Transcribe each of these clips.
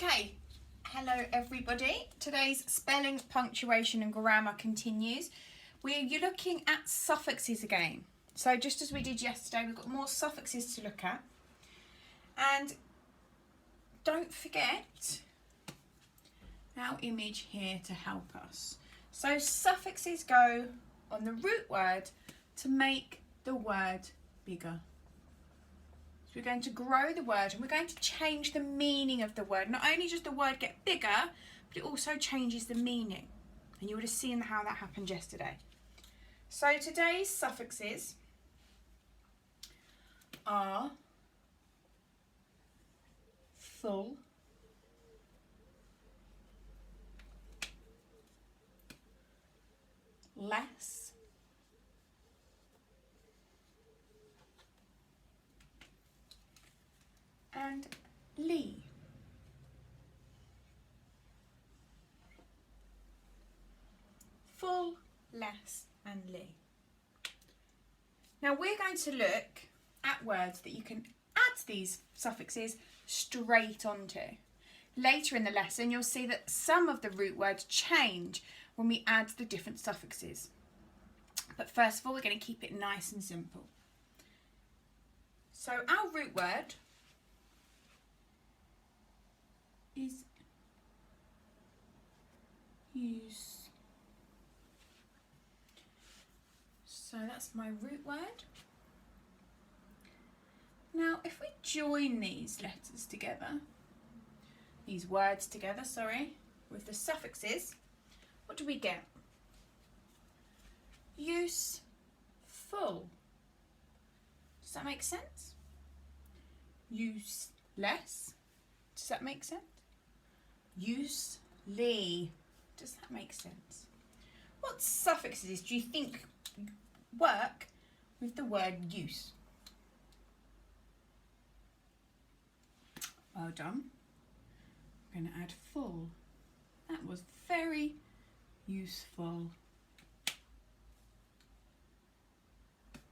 Okay, hello everybody. Today's spelling, punctuation and grammar continues. You're looking at suffixes again. So just as we did yesterday, we've got more suffixes to look at. And don't forget our image here to help us. So suffixes go on the root word to make the word bigger. So we're going to grow the word and we're going to change the meaning of the word. Not only does the word get bigger, but it also changes the meaning. And you would have seen how that happened yesterday. So today's suffixes are full, less, and lee. Full, less, and lee. Now we're going to look at words that you can add these suffixes straight onto. Later in the lesson you'll see that some of the root words change when we add the different suffixes. But first of all, we're going to keep it nice and simple. So our root word is use. So that's my root word. Now if we join these letters together, these words together, with the suffixes, what do we get? Useful. Does that make sense? Useless. Does that make sense? Usely. Does that make sense? What suffixes do you think work with the word use? Well done. I'm going to add full. That was very useful.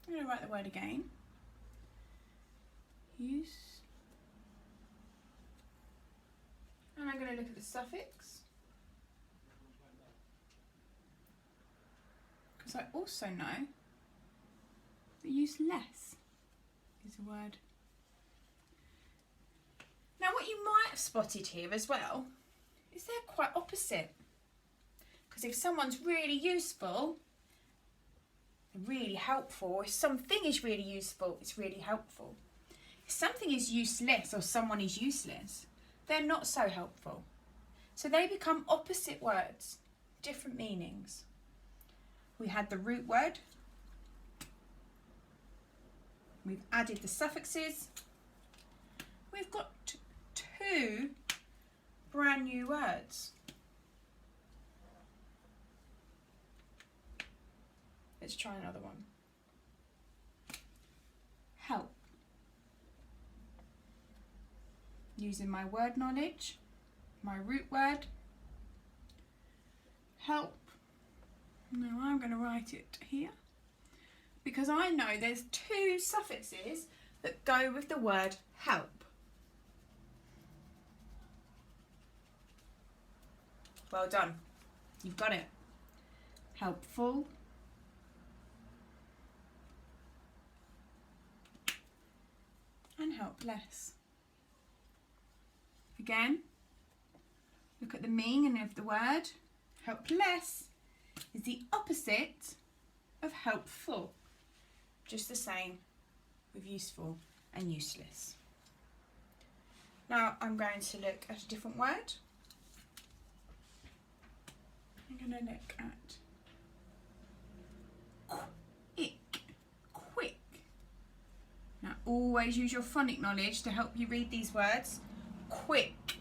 I'm going to write the word again. Use. And I'm going to look at the suffix. Because I also know that useless is a word. Now what you might have spotted here as well is they're quite opposite. Because if someone's really useful, they're really helpful. If something is really useful, it's really helpful. If something is useless or someone is useless, they're not so helpful. So they become opposite words, different meanings. We had the root word. We've added the suffixes. We've got two brand new words. Let's try another one. Help. Using my word knowledge, my root word, help. Now I'm going to write it here because I know there's two suffixes that go with the word help. Well done. You've got it. Helpful. And helpless. Again, look at the meaning of the word. Helpless is the opposite of helpful. Just the same with useful and useless. Now I'm going to look at a different word. I'm going to look at quick. Now always use your phonic knowledge to help you read these words. Quick.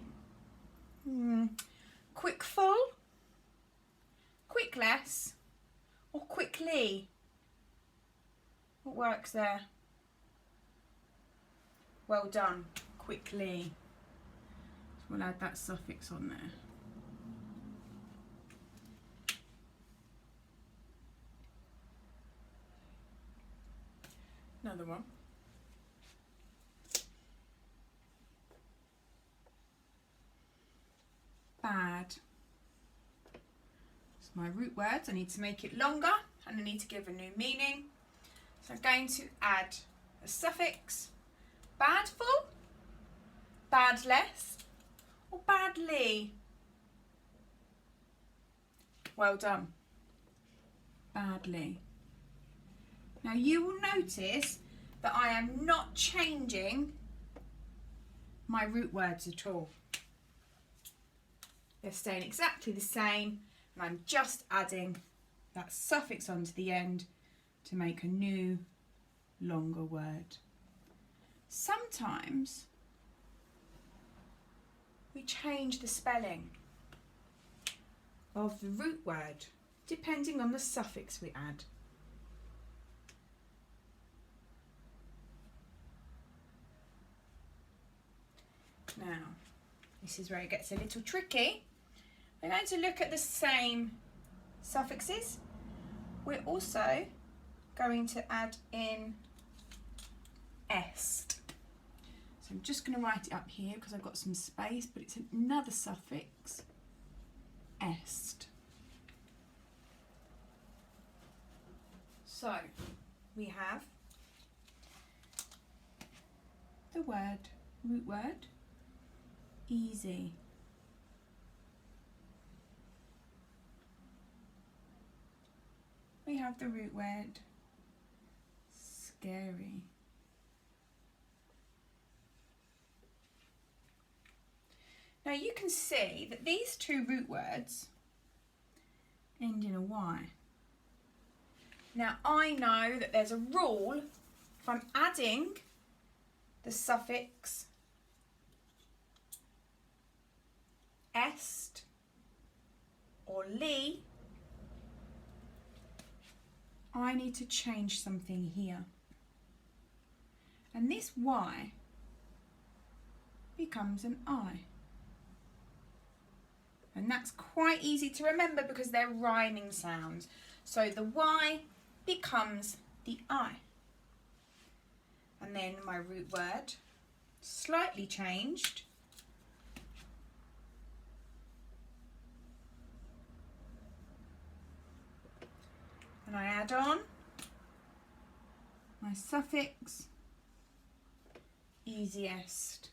Quickful, quickless, or quickly. What works there? Well done. Quickly. So we'll add that suffix on there. Another one. add, it's my root words, I need to make it longer and I need to give a new meaning. So I'm going to add a suffix, badful, badless, or badly. Well done. Badly. Now you will notice that I am not changing my root words at all. They're staying exactly the same, and I'm just adding that suffix onto the end to make a new, longer word. Sometimes we change the spelling of the root word depending on the suffix we add. Now, this is where it gets a little tricky. We're going to look at the same suffixes. We're also going to add in est. So I'm just going to write it up here because I've got some space, but it's another suffix, est. So we have the word, root word, easy. We have the root word, scary. Now you can see that these two root words end in a Y. Now I know that there's a rule if I'm adding the suffix est or li, I need to change something here. And this Y becomes an I. And that's quite easy to remember because they're rhyming sounds. So the Y becomes the I. And then my root word, slightly changed, and I add on my suffix, easiest.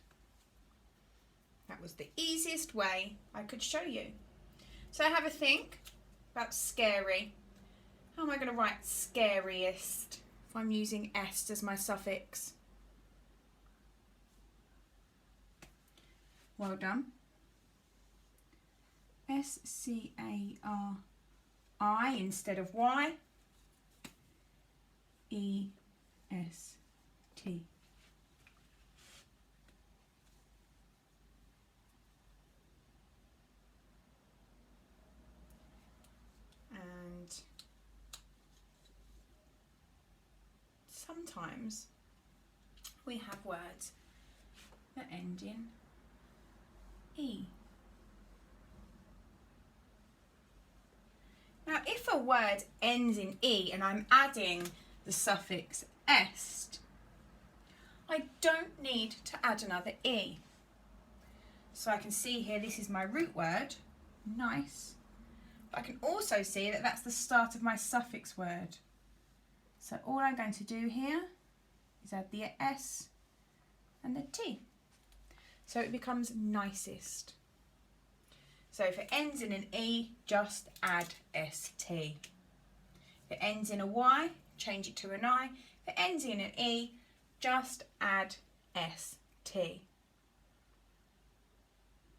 That was the easiest way I could show you. So have a think about scary. How am I going to write scariest if I'm using est as my suffix? Well done. S-C-A-R-I instead of Y. E-S-T. And sometimes we have words that end in E. Now if a word ends in E and I'm adding the suffix est, I don't need to add another E. So I can see here this is my root word, nice. But I can also see that that's the start of my suffix word. So all I'm going to do here is add the S and the T. So it becomes nicest. So if it ends in an E, just add ST. If it ends in a Y, change it to an I. If it ends in an E, just add ST.